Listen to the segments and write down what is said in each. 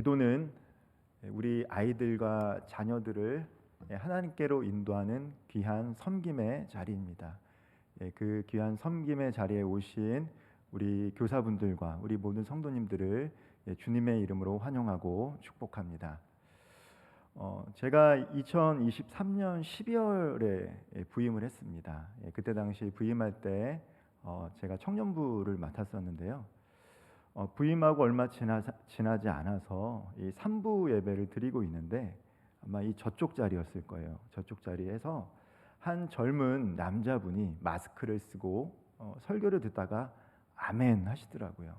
기도는 우리 아이들과 자녀들을 하나님께로 인도하는 귀한 섬김의 자리입니다. 그 귀한 섬김의 자리에 오신 우리 교사분들과 우리 모든 성도님들을 주님의 이름으로 환영하고 축복합니다. 제가 2023년 12월에 부임을 했습니다. 그때 당시 부임할 때 제가 청년부를 맡았었는데요. 부임하고 얼마 지나지 않아서 이 3부 예배를 드리고 있는데 아마 이 저쪽 자리였을 거예요. 저쪽 자리에서 한 젊은 남자분이 마스크를 쓰고 설교를 듣다가 아멘 하시더라고요.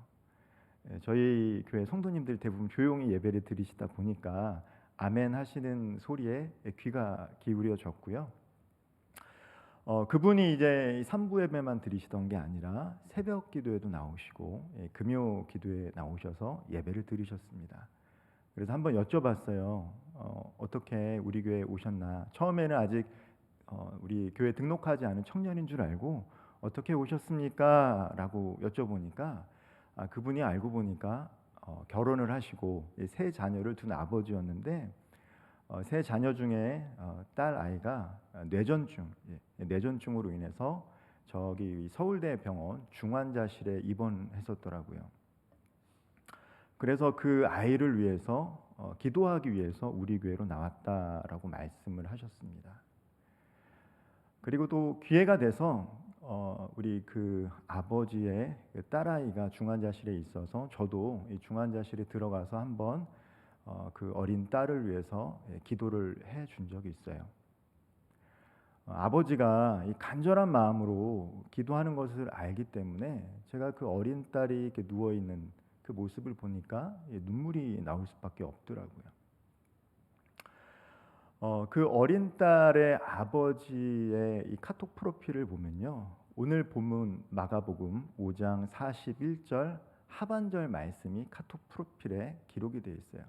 저희 교회 성도님들 대부분 조용히 예배를 드리시다 보니까 아멘 하시는 소리에 귀가 기울여졌고요. 그분이 이제 3부 예배만 드리시던 게 아니라 새벽 기도에도 나오시고 금요 기도에 나오셔서 예배를 드리셨습니다. 그래서 한번 여쭤봤어요. 어떻게 우리 교회에 오셨나? 처음에는 아직 우리 교회 등록하지 않은 청년인 줄 알고 어떻게 오셨습니까? 라고 여쭤보니까 그분이 알고 보니까 결혼을 하시고 세 자녀를 둔 아버지였는데 세 자녀 중에 딸 아이가 뇌전증으로 인해서 저기 서울대 병원 중환자실에 입원했었더라고요. 그래서 그 아이를 위해서 기도하기 위해서 우리 교회로 나왔다라고 말씀을 하셨습니다. 그리고 또 기회가 돼서 우리 그 아버지의 딸 아이가 중환자실에 있어서 저도 이 중환자실에 들어가서 한번 그 어린 딸을 위해서 기도를 해준 적이 있어요. 아버지가 이 간절한 마음으로 기도하는 것을 알기 때문에 제가 그 어린 딸이 이렇게 누워 있는 그 모습을 보니까 눈물이 나올 수밖에 없더라고요. 그 어린 딸의 아버지의 이 카톡 프로필을 보면요, 오늘 본문 마가복음 5장 41절 하반절 말씀이 카톡 프로필에 기록이 되어 있어요.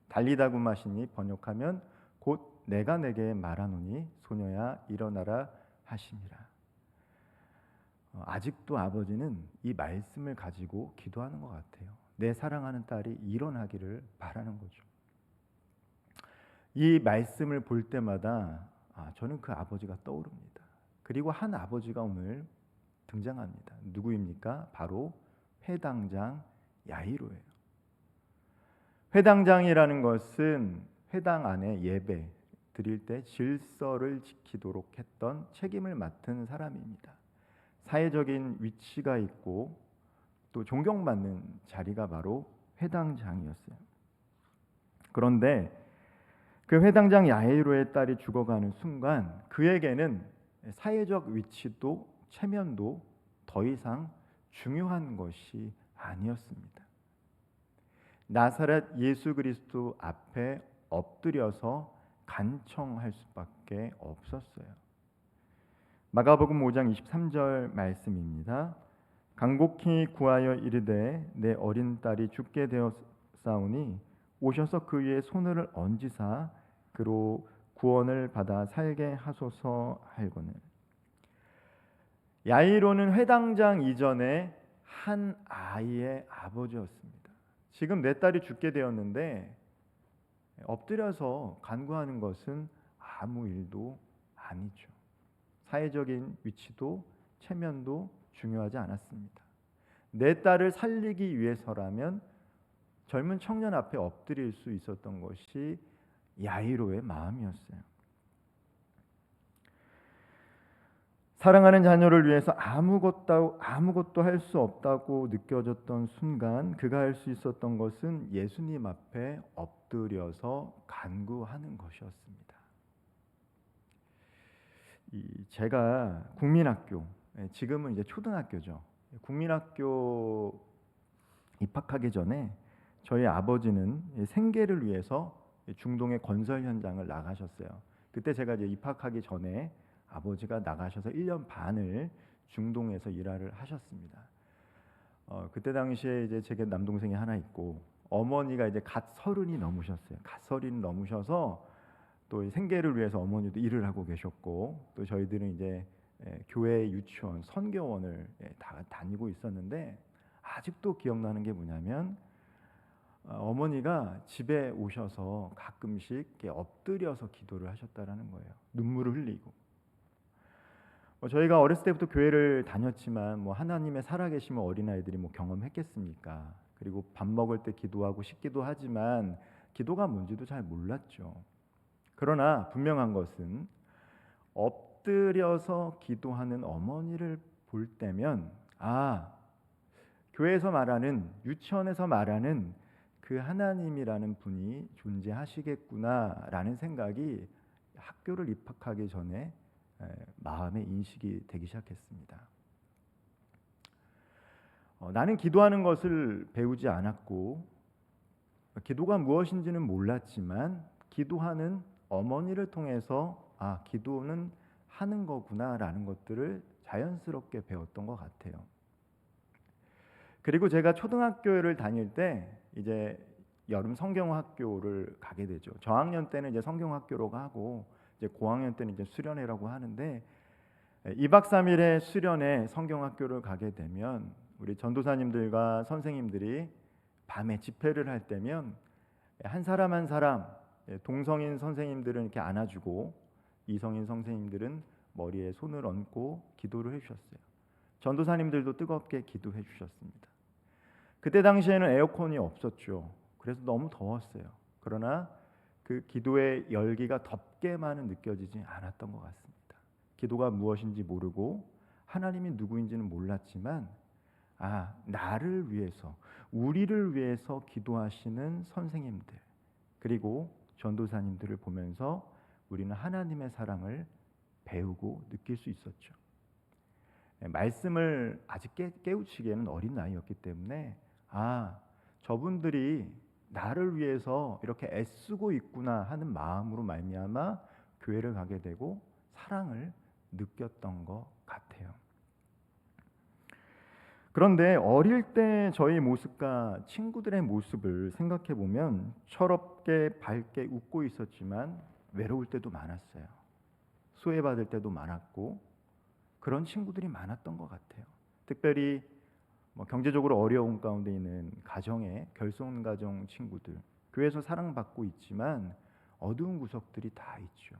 달리다구 마시니 번역하면 곧 내가 내게 말하노니 소녀야 일어나라 하시니라. 아직도 아버지는 이 말씀을 가지고 기도하는 것 같아요. 내 사랑하는 딸이 일어나기를 바라는 거죠. 이 말씀을 볼 때마다 저는 그 아버지가 떠오릅니다. 그리고 한 아버지가 오늘 등장합니다. 누구입니까? 바로 회당장 야이로예요. 회당장이라는 것은 회당 안에 예배 드릴 때 질서를 지키도록 했던 책임을 맡은 사람입니다. 사회적인 위치가 있고 또 존경받는 자리가 바로 회당장이었어요. 그런데 그 회당장 야이로의 딸이 죽어가는 순간 그에게는 사회적 위치도 체면도 더 이상 중요한 것이 아니었습니다. 나사렛 예수 그리스도 앞에 엎드려서 간청할 수밖에 없었어요. 마가복음 5장 23절 말씀입니다. 간곡히 구하여 이르되 내 어린 딸이 죽게 되었사오니 오셔서 그 위에 손을 얹으사 그로 구원을 받아 살게 하소서 할거늘. 야이로는 회당장 이전에 한 아이의 아버지였습니다. 지금 내 딸이 죽게 되었는데 엎드려서 간구하는 것은 아무 일도 아니죠. 사회적인 위치도 체면도 중요하지 않았습니다. 내 딸을 살리기 위해서라면 젊은 청년 앞에 엎드릴 수 있었던 것이 야이로의 마음이었어요. 사랑하는 자녀를 위해서 아무것도 할 수 없다고 느껴졌던 순간 그가 할 수 있었던 것은 예수님 앞에 엎드려서 간구하는 것이었습니다. 제가 국민학교, 지금은 이제 초등학교죠. 국민학교 입학하기 전에 저희 아버지는 생계를 위해서 중동의 건설 현장을 나가셨어요. 그때 제가 이제 입학하기 전에 아버지가 나가셔서 1년 반을 중동에서 일을 하셨습니다. 그때 당시에 이제 제게 남동생이 하나 있고 어머니가 이제 갓 서른이 넘으셨어요. 갓 서른이 넘으셔서 또 생계를 위해서 어머니도 일을 하고 계셨고 또 저희들은 이제 교회 유치원, 선교원을 다 다니고 있었는데 아직도 기억나는 게 뭐냐면 어머니가 집에 오셔서 가끔씩 이렇게 엎드려서 기도를 하셨다라는 거예요. 눈물을 흘리고. 저희가 어렸을 때부터 교회를 다녔지만 뭐 하나님의 살아계심을 어린아이들이 뭐 경험했겠습니까? 그리고 밥 먹을 때 기도하고 씻기도 하지만 기도가 뭔지도 잘 몰랐죠. 그러나 분명한 것은 엎드려서 기도하는 어머니를 볼 때면 교회에서 말하는, 유치원에서 말하는 그 하나님이라는 분이 존재하시겠구나라는 생각이 학교를 입학하기 전에 마음에 인식이 되기 시작했습니다. 나는 기도하는 것을 배우지 않았고 기도가 무엇인지는 몰랐지만 기도하는 어머니를 통해서 기도는 하는 거구나라는 것들을 자연스럽게 배웠던 것 같아요. 그리고 제가 초등학교를 다닐 때 이제 여름 성경학교를 가게 되죠. 저학년 때는 이제 성경학교로 가고 이제 고학년 때는 이제 수련회라고 하는데 2박 3일의 수련회 성경학교를 가게 되면 우리 전도사님들과 선생님들이 밤에 집회를 할 때면 한 사람 한 사람, 동성인 선생님들은 이렇게 안아주고 이성인 선생님들은 머리에 손을 얹고 기도를 해주셨어요. 전도사님들도 뜨겁게 기도해 주셨습니다. 그때 당시에는 에어컨이 없었죠. 그래서 너무 더웠어요. 그러나 그 기도의 열기가 덥게만은 느껴지지 않았던 것 같습니다. 기도가 무엇인지 모르고 하나님이 누구인지는 몰랐지만 나를 위해서, 우리를 위해서 기도하시는 선생님들 그리고 전도사님들을 보면서 우리는 하나님의 사랑을 배우고 느낄 수 있었죠. 말씀을 아직 깨우치기에는 어린 나이였기 때문에 저분들이 나를 위해서 이렇게 애쓰고 있구나 하는 마음으로 말미암아 교회를 가게 되고 사랑을 느꼈던 것 같아요. 그런데 어릴 때 저희 모습과 친구들의 모습을 생각해 보면 철없게 밝게 웃고 있었지만 외로울 때도 많았어요. 소외받을 때도 많았고 그런 친구들이 많았던 것 같아요. 특별히 경제적으로 어려운 가운데 있는 가정의 결손 가정 친구들, 교회에서 사랑받고 있지만 어두운 구석들이 다 있죠.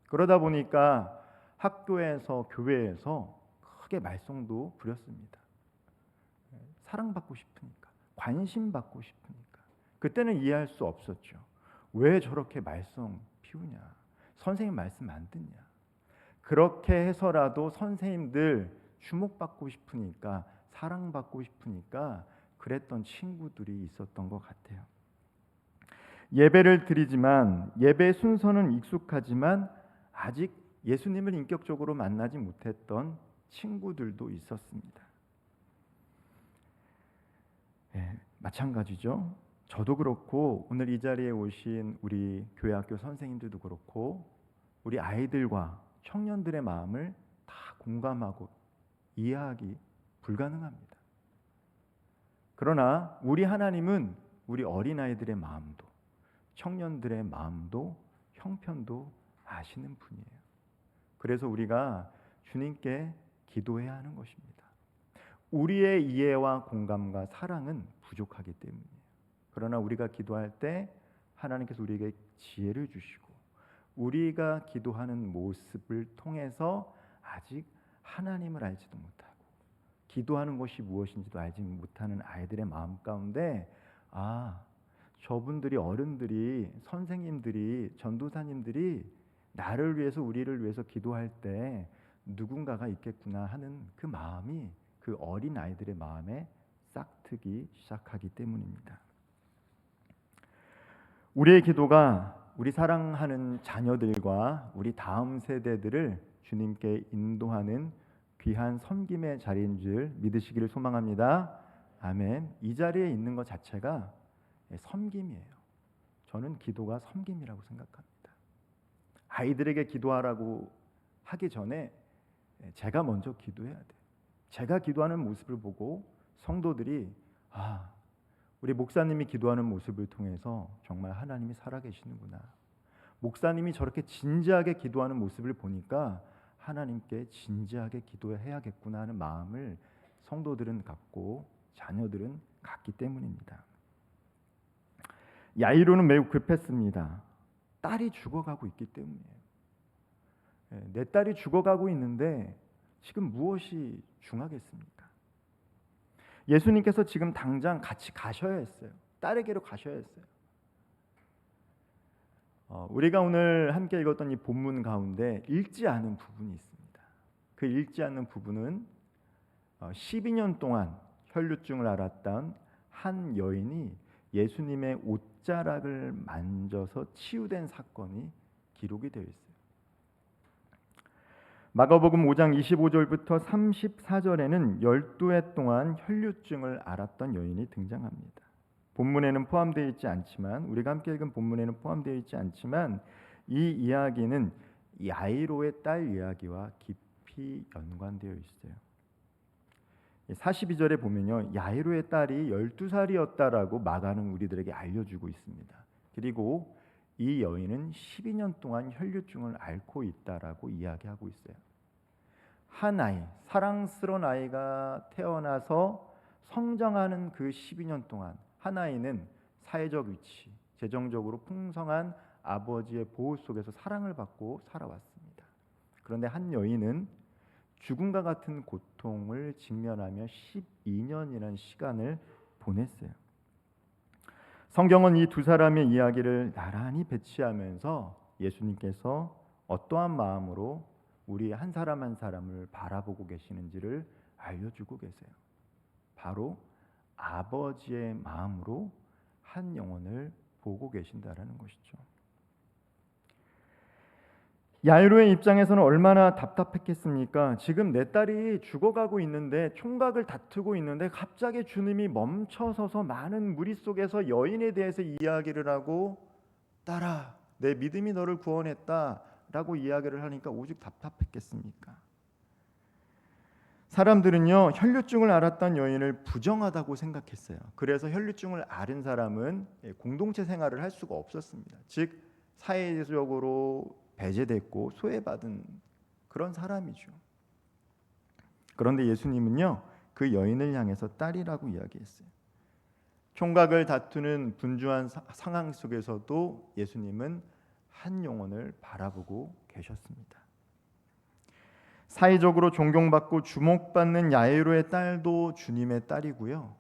그러다 보니까 학교에서 교회에서 크게 말썽도 부렸습니다. 사랑받고 싶으니까, 관심받고 싶으니까. 그때는 이해할 수 없었죠. 왜 저렇게 말썽 피우냐, 선생님 말씀 안 듣냐. 그렇게 해서라도 선생님들 주목받고 싶으니까, 사랑받고 싶으니까 그랬던 친구들이 있었던 것 같아요. 예배를 드리지만 예배 순서는 익숙하지만 아직 예수님을 인격적으로 만나지 못했던 친구들도 있었습니다. 마찬가지죠. 저도 그렇고 오늘 이 자리에 오신 우리 교회학교 선생님들도 그렇고 우리 아이들과 청년들의 마음을 다 공감하고 이해하기 불가능합니다. 그러나 우리 하나님은 우리 어린아이들의 마음도 청년들의 마음도 형편도 아시는 분이에요. 그래서 우리가 주님께 기도해야 하는 것입니다. 우리의 이해와 공감과 사랑은 부족하기 때문이에요. 그러나 우리가 기도할 때 하나님께서 우리에게 지혜를 주시고 우리가 기도하는 모습을 통해서 아직 하나님을 알지도 못하고 기도하는 것이 무엇인지도 알지 못하는 아이들의 마음 가운데 저분들이, 어른들이, 선생님들이, 전도사님들이 나를 위해서, 우리를 위해서 기도할 때 누군가가 있겠구나 하는 그 마음이 그 어린 아이들의 마음에 싹트기 시작하기 때문입니다. 우리의 기도가 우리 사랑하는 자녀들과 우리 다음 세대들을 주님께 인도하는 귀한 섬김의 자리인 줄 믿으시기를 소망합니다. 아멘. 이 자리에 있는 것 자체가 섬김이에요. 저는 기도가 섬김이라고 생각합니다. 아이들에게 기도하라고 하기 전에 제가 먼저 기도해야 돼요. 제가 기도하는 모습을 보고 성도들이 우리 목사님이 기도하는 모습을 통해서 정말 하나님이 살아계시는구나. 목사님이 저렇게 진지하게 기도하는 모습을 보니까 하나님께 진지하게 기도해야겠구나 하는 마음을 성도들은 갖고 자녀들은 갖기 때문입니다. 야이로는 매우 급했습니다. 딸이 죽어가고 있기 때문이에요. 내 딸이 죽어가고 있는데 지금 무엇이 중하겠습니까? 예수님께서 지금 당장 같이 가셔야 했어요. 딸에게로 가셔야 했어요. 우리가 오늘 함께 읽었던 이 본문 가운데 읽지 않은 부분이 있습니다. 그 읽지 않는 부분은 12년 동안 혈루증을 앓았던 한 여인이 예수님의 옷자락을 만져서 치유된 사건이 기록이 되어 있어요. 마가복음 5장 25절부터 34절에는 12해 동안 혈루증을 앓았던 여인이 등장합니다. 본문에는 포함되어 있지 않지만, 우리가 함께 읽은 본문에는 포함되어 있지 않지만, 이 이야기는 야이로의 딸 이야기와 깊이 연관되어 있어요. 42절에 보면요, 야이로의 딸이 12살이었다라고 마가는 우리들에게 알려주고 있습니다. 그리고 이 여인은 12년 동안 혈루증을 앓고 있다라고 이야기하고 있어요. 한 아이, 사랑스러운 아이가 태어나서 성장하는 그 12년 동안 한 아이는 사회적 위치, 재정적으로 풍성한 아버지의 보호 속에서 사랑을 받고 살아왔습니다. 그런데 한 여인은 죽음과 같은 고통을 직면하며 12년이라는 시간을 보냈어요. 성경은 이 두 사람의 이야기를 나란히 배치하면서 예수님께서 어떠한 마음으로 우리 한 사람 한 사람을 바라보고 계시는지를 알려주고 계세요. 바로 아버지의 마음으로 한 영혼을 보고 계신다라는 것이죠. 야이로의 입장에서는 얼마나 답답했겠습니까? 지금 내 딸이 죽어가고 있는데, 총각을 다투고 있는데 갑자기 주님이 멈춰서서 많은 무리 속에서 여인에 대해서 이야기를 하고, 딸아, 내 믿음이 너를 구원했다 라고 이야기를 하니까 오직 답답했겠습니까? 사람들은요, 혈루증을 앓았던 여인을 부정하다고 생각했어요. 그래서 혈루증을 앓은 사람은 공동체 생활을 할 수가 없었습니다. 즉 사회적으로 배제됐고 소외받은 그런 사람이죠. 그런데 예수님은요, 그 여인을 향해서 딸이라고 이야기했어요. 총각을 다투는 분주한 상황 속에서도 예수님은 한 영혼을 바라보고 계셨습니다. 사회적으로 존경받고 주목받는 야이로의 딸도 주님의 딸이고요,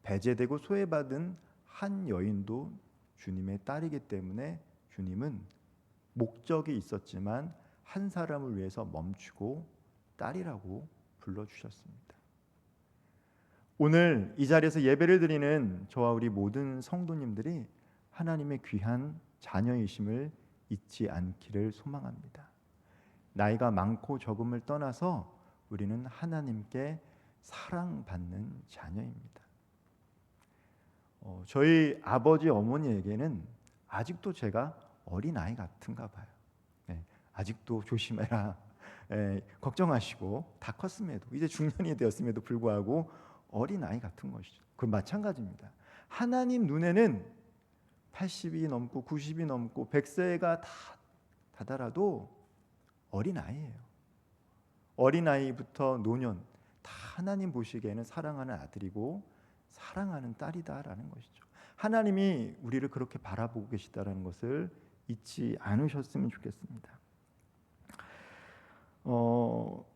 배제되고 소외받은 한 여인도 주님의 딸이기 때문에 주님은 목적이 있었지만 한 사람을 위해서 멈추고 딸이라고 불러주셨습니다. 오늘 이 자리에서 예배를 드리는 저와 우리 모든 성도님들이 하나님의 귀한 자녀이심을 잊지 않기를 소망합니다. 나이가 많고 적음을 떠나서 우리는 하나님께 사랑받는 자녀입니다. 저희 아버지 어머니에게는 아직도 제가 어린아이 같은가 봐요. 아직도 조심해라, 걱정하시고, 다 컸음에도, 이제 중년이 되었음에도 불구하고 어린아이 같은 것이죠. 그 마찬가지입니다. 하나님 눈에는 80이 넘고 90이 넘고 100세가 다 다다라도 어린아이예요. 어린아이부터 노년 다 하나님 보시기에는 사랑하는 아들이고 사랑하는 딸이다라는 것이죠. 하나님이 우리를 그렇게 바라보고 계시다라는 것을 잊지 않으셨으면 좋겠습니다.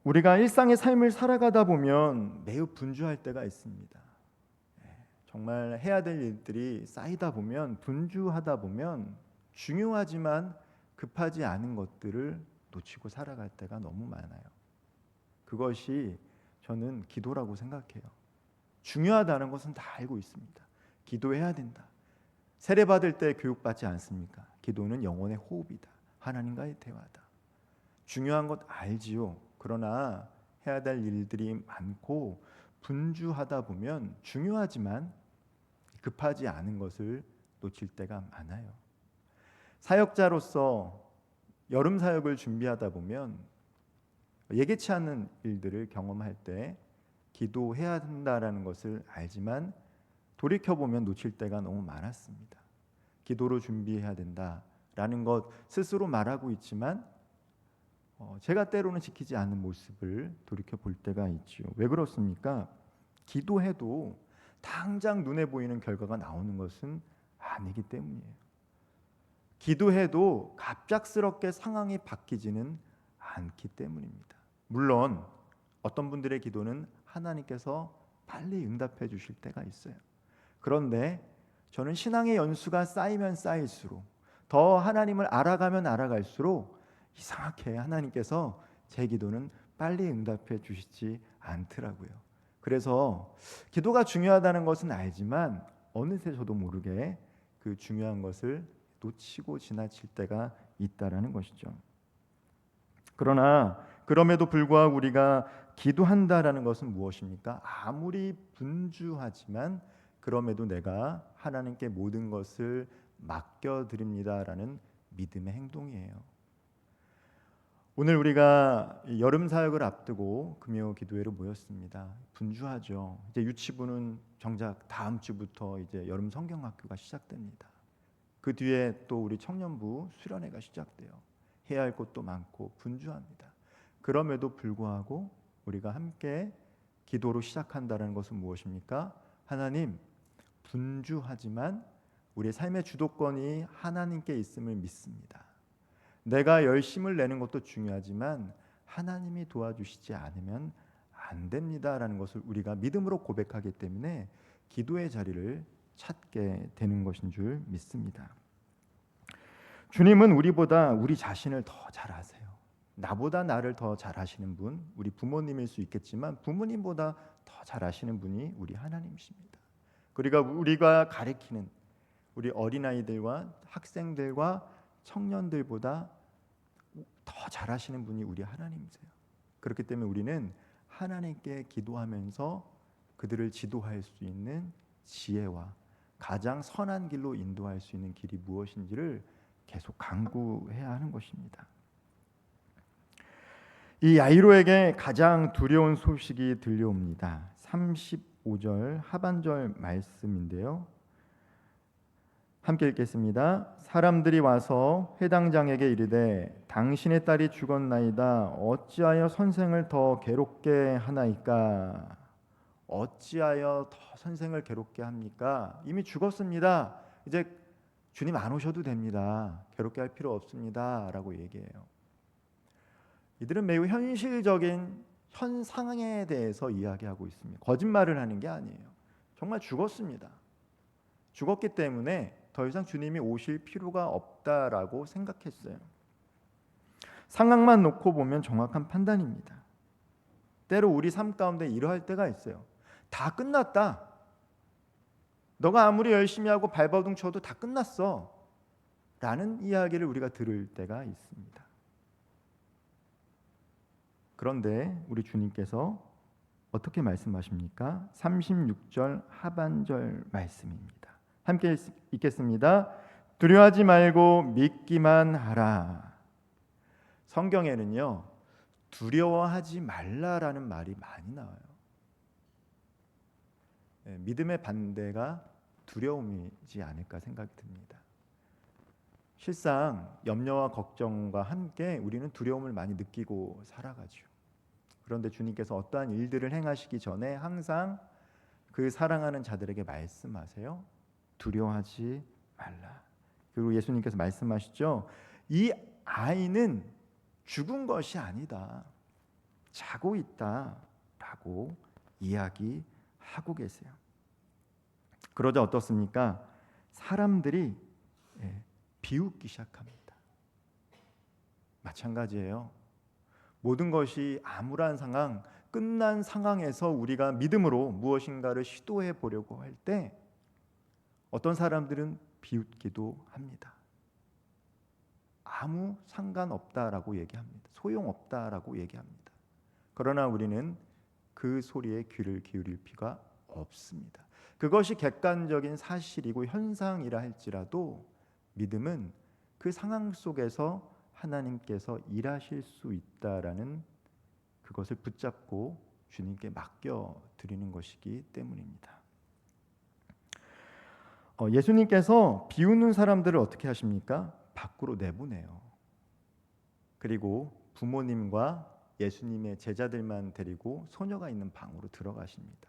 우리가 일상의 삶을 살아가다 보면 매우 분주할 때가 있습니다. 정말 해야 될 일들이 쌓이다 보면, 분주하다 보면 중요하지만 급하지 않은 것들을 놓치고 살아갈 때가 너무 많아요. 그것이 저는 기도라고 생각해요. 중요하다는 것은 다 알고 있습니다. 기도해야 된다. 세례받을 때 교육받지 않습니까? 기도는 영혼의 호흡이다. 하나님과의 대화다. 중요한 것 알지요. 그러나 해야 될 일들이 많고 분주하다 보면 중요하지만 급하지 않은 것을 놓칠 때가 많아요. 사역자로서 여름 사역을 준비하다 보면 예기치 않은 일들을 경험할 때 기도해야 한다라는 것을 알지만 돌이켜보면 놓칠 때가 너무 많았습니다. 기도로 준비해야 된다라는 것 스스로 말하고 있지만 제가 때로는 지키지 않는 모습을 돌이켜볼 때가 있죠. 왜 그렇습니까? 기도해도 당장 눈에 보이는 결과가 나오는 것은 아니기 때문이에요. 기도해도 갑작스럽게 상황이 바뀌지는 않기 때문입니다. 물론 어떤 분들의 기도는 하나님께서 빨리 응답해 주실 때가 있어요. 그런데 저는 신앙의 연수가 쌓이면 쌓일수록, 더 하나님을 알아가면 알아갈수록 이상하게 하나님께서 제 기도는 빨리 응답해 주시지 않더라고요. 그래서 기도가 중요하다는 것은 알지만 어느새 저도 모르게 그 중요한 것을 놓치고 지나칠 때가 있다라는 것이죠. 그러나 그럼에도 불구하고 우리가 기도한다라는 것은 무엇입니까? 아무리 분주하지만 그럼에도 내가 하나님께 모든 것을 맡겨드립니다라는 믿음의 행동이에요. 오늘 우리가 여름 사역을 앞두고 금요 기도회로 모였습니다. 분주하죠. 이제 유치부는 정작 다음 주부터 이제 여름 성경학교가 시작됩니다. 그 뒤에 또 우리 청년부 수련회가 시작돼요. 해야 할 것도 많고 분주합니다. 그럼에도 불구하고 우리가 함께 기도로 시작한다는 것은 무엇입니까? 하나님, 분주하지만 우리의 삶의 주도권이 하나님께 있음을 믿습니다. 내가 열심을 내는 것도 중요하지만 하나님이 도와주시지 않으면 안 됩니다라는 것을 우리가 믿음으로 고백하기 때문에 기도의 자리를 찾게 되는 것인 줄 믿습니다. 주님은 우리보다 우리 자신을 더 잘 아세요. 나보다 나를 더 잘 아시는 분, 우리 부모님일 수 있겠지만 부모님보다 더 잘 아시는 분이 우리 하나님이십니다. 그리고 우리가 가리키는 우리 어린아이들과 학생들과 청년들보다 더 잘 아시는 분이 우리 하나님이세요. 그렇기 때문에 우리는 하나님께 기도하면서 그들을 지도할 수 있는 지혜와 가장 선한 길로 인도할 수 있는 길이 무엇인지를 계속 강구해야 하는 것입니다. 이 야이로에게 가장 두려운 소식이 들려옵니다. 35절 하반절 말씀인데요. 함께 읽겠습니다. 사람들이 와서 회당장에게 이르되 당신의 딸이 죽었나이다. 어찌하여 선생을 더 괴롭게 하나이까? 어찌하여 더 선생을 괴롭게 합니까? 이미 죽었습니다. 이제 주님 안 오셔도 됩니다. 괴롭게 할 필요 없습니다. 라고 얘기해요. 이들은 매우 현실적인 현 상황에 대해서 이야기하고 있습니다. 거짓말을 하는 게 아니에요. 정말 죽었습니다. 죽었기 때문에 더 이상 주님이 오실 필요가 없다라고 생각했어요. 상황만 놓고 보면 정확한 판단입니다. 때로 우리 삶 가운데 이러할 때가 있어요. 다 끝났다. 너가 아무리 열심히 하고 발버둥 쳐도 다 끝났어. 라는 이야기를 우리가 들을 때가 있습니다. 그런데 우리 주님께서 어떻게 말씀하십니까? 36절 하반절 말씀입니다. 함께 읽겠습니다. 두려워하지 말고 믿기만 하라. 성경에는요, 두려워하지 말라라는 말이 많이 나와요. 믿음의 반대가 두려움이지 않을까 생각이 듭니다. 실상 염려와 걱정과 함께 우리는 두려움을 많이 느끼고 살아가죠. 그런데 주님께서 어떠한 일들을 행하시기 전에 항상 그 사랑하는 자들에게 말씀하세요. 두려워하지 말라. 그리고 예수님께서 말씀하시죠. 이 아이는 죽은 것이 아니다. 자고 있다라고 이야기하고 계세요. 그러자 어떻습니까? 사람들이 비웃기 시작합니다. 마찬가지예요. 모든 것이 암울한 상황, 끝난 상황에서 우리가 믿음으로 무엇인가를 시도해 보려고 할 때 어떤 사람들은 비웃기도 합니다. 아무 상관없다라고 얘기합니다. 소용없다라고 얘기합니다. 그러나 우리는 그 소리에 귀를 기울일 필요가 없습니다. 그것이 객관적인 사실이고 현상이라 할지라도 믿음은 그 상황 속에서 하나님께서 일하실 수 있다라는 그것을 붙잡고 주님께 맡겨드리는 것이기 때문입니다. 예수님께서 비웃는 사람들을 어떻게 하십니까? 밖으로 내보내요. 그리고 부모님과 예수님의 제자들만 데리고 소녀가 있는 방으로 들어가십니다.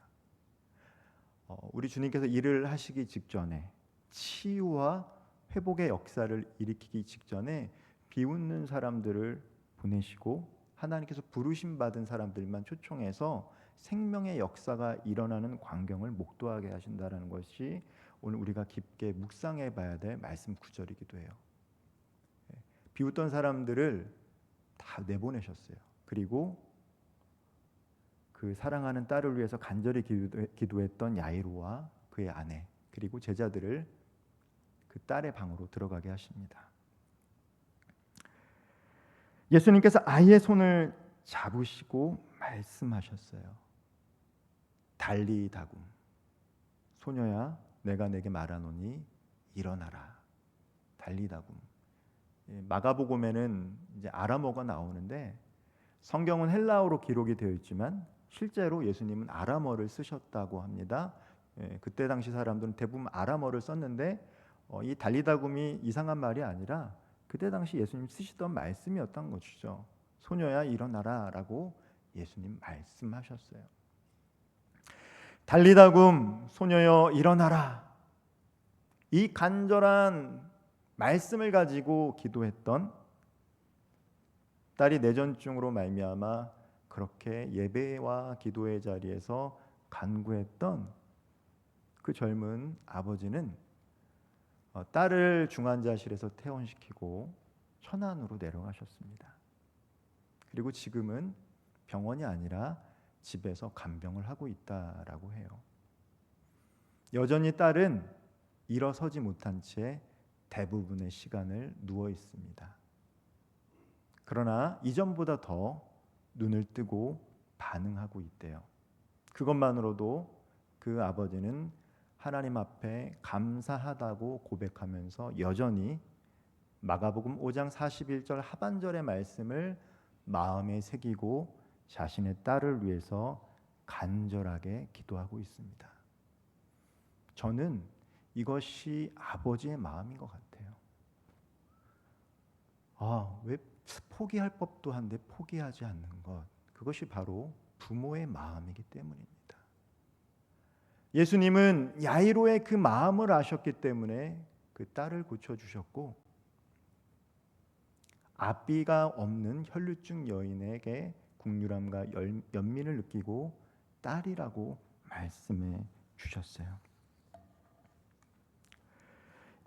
우리 주님께서 일을 하시기 직전에 치유와 회복의 역사를 일으키기 직전에 비웃는 사람들을 보내시고 하나님께서 부르심 받은 사람들만 초청해서 생명의 역사가 일어나는 광경을 목도하게 하신다는 것이 오늘 우리가 깊게 묵상해 봐야 될 말씀 구절이기도 해요. 비웃던 사람들을 다 내보내셨어요. 그리고 그 사랑하는 딸을 위해서 간절히 기도했던 야이로와 그의 아내 그리고 제자들을 그 딸의 방으로 들어가게 하십니다. 예수님께서 아이의 손을 잡으시고 말씀하셨어요. 달리다굼, 소녀야 내가 내게 말하노니 일어나라. 달리다굼. 마가복음에는 이제 아람어가 나오는데 성경은 헬라어로 기록이 되어 있지만 실제로 예수님은 아람어를 쓰셨다고 합니다. 그때 당시 사람들은 대부분 아람어를 썼는데 이 달리다굼이 이상한 말이 아니라 그때 당시 예수님 쓰시던 말씀이었던 것이죠. 소녀야 일어나라 라고 예수님 말씀하셨어요. 달리다굼, 소녀여 일어나라. 이 간절한 말씀을 가지고 기도했던 딸이 뇌전증으로 말미암아 그렇게 예배와 기도의 자리에서 간구했던 그 젊은 아버지는 딸을 중환자실에서 퇴원시키고 천안으로 내려가셨습니다. 그리고 지금은 병원이 아니라 집에서 간병을 하고 있다라고 해요. 여전히 딸은 일어서지 못한 채 대부분의 시간을 누워 있습니다. 그러나 이전보다 더 눈을 뜨고 반응하고 있대요. 그것만으로도 그 아버지는 하나님 앞에 감사하다고 고백하면서 여전히 마가복음 5장 41절 하반절의 말씀을 마음에 새기고 자신의 딸을 위해서 간절하게 기도하고 있습니다. 저는 이것이 아버지의 마음인 것 같아요. 왜 포기할 법도 한데 포기하지 않는 것, 그것이 바로 부모의 마음이기 때문입니다. 예수님은 야이로의 그 마음을 아셨기 때문에 그 딸을 고쳐주셨고 앞비가 없는 혈루증 여인에게 국률함과 연민을 느끼고 딸이라고 말씀해 주셨어요.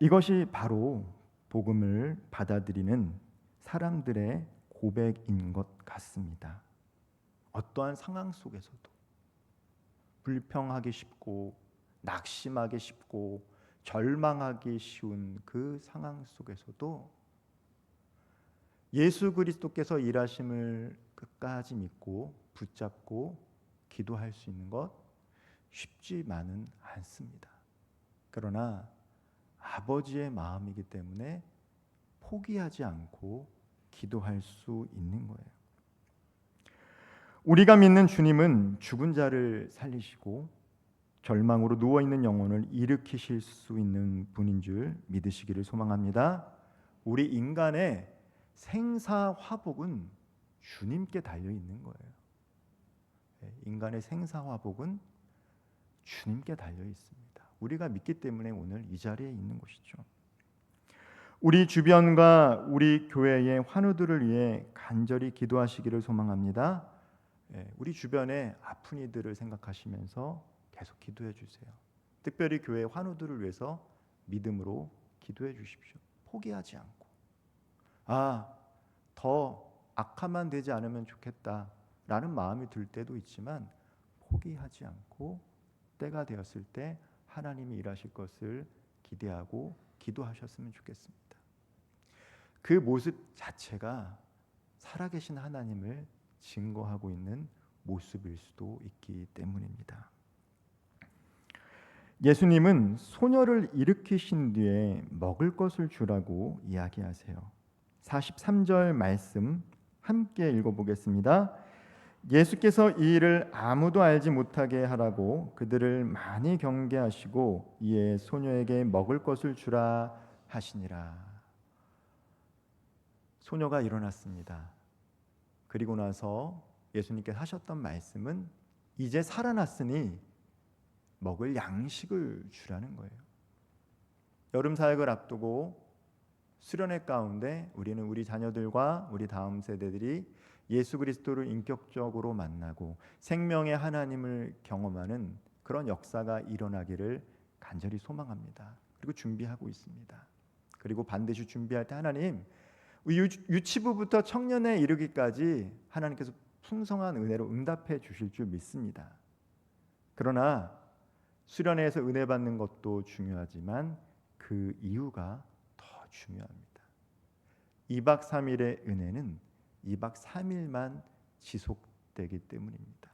이것이 바로 복음을 받아들이는 사람들의 고백인 것 같습니다. 어떠한 상황 속에서도 불평하기 쉽고 낙심하기 쉽고 절망하기 쉬운 그 상황 속에서도 예수 그리스도께서 일하심을 끝까지 믿고 붙잡고 기도할 수 있는 것 쉽지만은 않습니다. 그러나 아버지의 마음이기 때문에 포기하지 않고 기도할 수 있는 거예요. 우리가 믿는 주님은 죽은 자를 살리시고 절망으로 누워있는 영혼을 일으키실 수 있는 분인 줄 믿으시기를 소망합니다. 우리 인간의 생사화복은 주님께 달려있는 거예요. 인간의 생사화복은 주님께 달려있습니다. 우리가 믿기 때문에 오늘 이 자리에 있는 것이죠. 우리 주변과 우리 교회의 환우들을 위해 간절히 기도하시기를 소망합니다. 우리 주변에 아픈 이들을 생각하시면서 계속 기도해 주세요. 특별히 교회 환우들을 위해서 믿음으로 기도해 주십시오. 포기하지 않고 더 악화만 되지 않으면 좋겠다라는 마음이 들 때도 있지만 포기하지 않고 때가 되었을 때 하나님이 일하실 것을 기대하고 기도하셨으면 좋겠습니다. 그 모습 자체가 살아계신 하나님을 증거하고 있는 모습일 수도 있기 때문입니다. 예수님은 소녀를 일으키신 뒤에 먹을 것을 주라고 이야기하세요. 43절 말씀 함께 읽어보겠습니다. 예수께서 이 일을 아무도 알지 못하게 하라고 그들을 많이 경계하시고 이에 소녀에게 먹을 것을 주라 하시니라. 소녀가 일어났습니다. 그리고 나서 예수님께서 하셨던 말씀은 이제 살아났으니 먹을 양식을 주라는 거예요. 여름 사역을 앞두고 수련회 가운데 우리는 우리 자녀들과 우리 다음 세대들이 예수 그리스도를 인격적으로 만나고 생명의 하나님을 경험하는 그런 역사가 일어나기를 간절히 소망합니다. 그리고 준비하고 있습니다. 그리고 반드시 준비할 때 하나님, 유치부부터 청년에 이르기까지 하나님께서 풍성한 은혜로 응답해 주실 줄 믿습니다. 그러나 수련회에서 은혜 받는 것도 중요하지만 그 이유가 더 중요합니다. 2박 3일의 은혜는 2박 3일만 지속되기 때문입니다.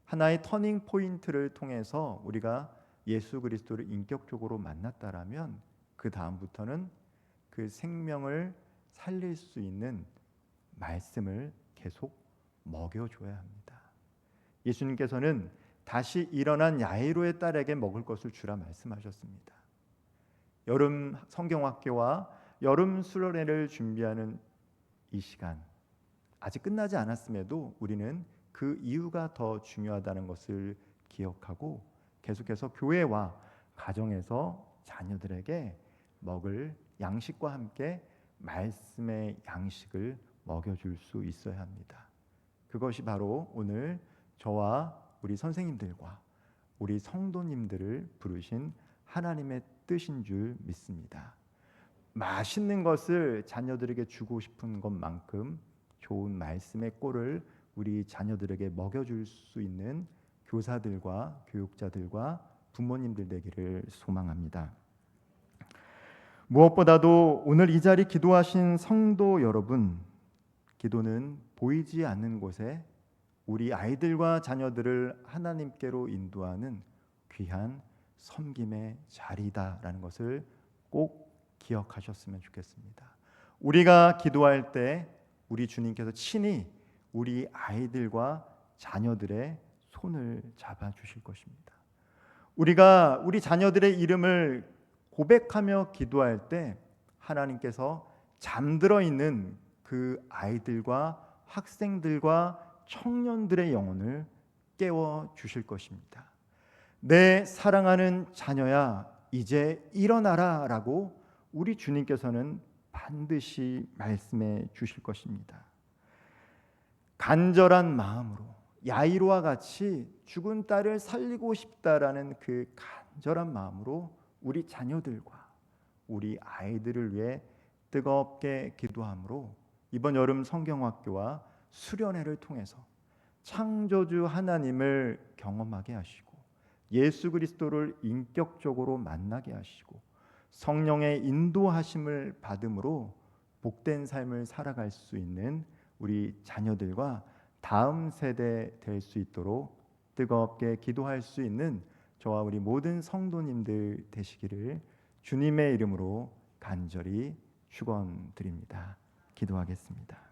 하나의 터닝 포인트를 통해서 우리가 예수 그리스도를 인격적으로 만났다라면 그 다음부터는 그 생명을 살릴 수 있는 말씀을 계속 먹여줘야 합니다. 예수님께서는 다시 일어난 야이로의 딸에게 먹을 것을 주라 말씀하셨습니다. 여름 성경학교와 여름 수련회를 준비하는 이 시간, 아직 끝나지 않았음에도 우리는 그 이유가 더 중요하다는 것을 기억하고 계속해서 교회와 가정에서 자녀들에게 먹을 양식과 함께 말씀의 양식을 먹여줄 수 있어야 합니다. 그것이 바로 오늘 저와 우리 선생님들과 우리 성도님들을 부르신 하나님의 뜻인 줄 믿습니다. 맛있는 것을 자녀들에게 주고 싶은 것만큼 좋은 말씀의 꼴을 우리 자녀들에게 먹여줄 수 있는 교사들과 교육자들과 부모님들 되기를 소망합니다. 무엇보다도 오늘 이 자리 기도하신 성도 여러분, 기도는 보이지 않는 곳에 우리 아이들과 자녀들을 하나님께로 인도하는 귀한 섬김의 자리다라는 것을 꼭 기억하셨으면 좋겠습니다. 우리가 기도할 때 우리 주님께서 친히 우리 아이들과 자녀들의 손을 잡아 주실 것입니다. 우리가 우리 자녀들의 이름을 고백하며 기도할 때 하나님께서 잠들어 있는 그 아이들과 학생들과 청년들의 영혼을 깨워 주실 것입니다. 내 사랑하는 자녀야, 이제 일어나라 라고 우리 주님께서는 반드시 말씀해 주실 것입니다. 간절한 마음으로 야이로와 같이 죽은 딸을 살리고 싶다라는 그 간절한 마음으로 우리 자녀들과 우리 아이들을 위해 뜨겁게 기도함으로 이번 여름 성경학교와 수련회를 통해서 창조주 하나님을 경험하게 하시고 예수 그리스도를 인격적으로 만나게 하시고 성령의 인도하심을 받음으로 복된 삶을 살아갈 수 있는 우리 자녀들과 다음 세대 될 수 있도록 뜨겁게 기도할 수 있는 저와 우리 모든 성도님들 되시기를 주님의 이름으로 간절히 축원드립니다. 기도하겠습니다.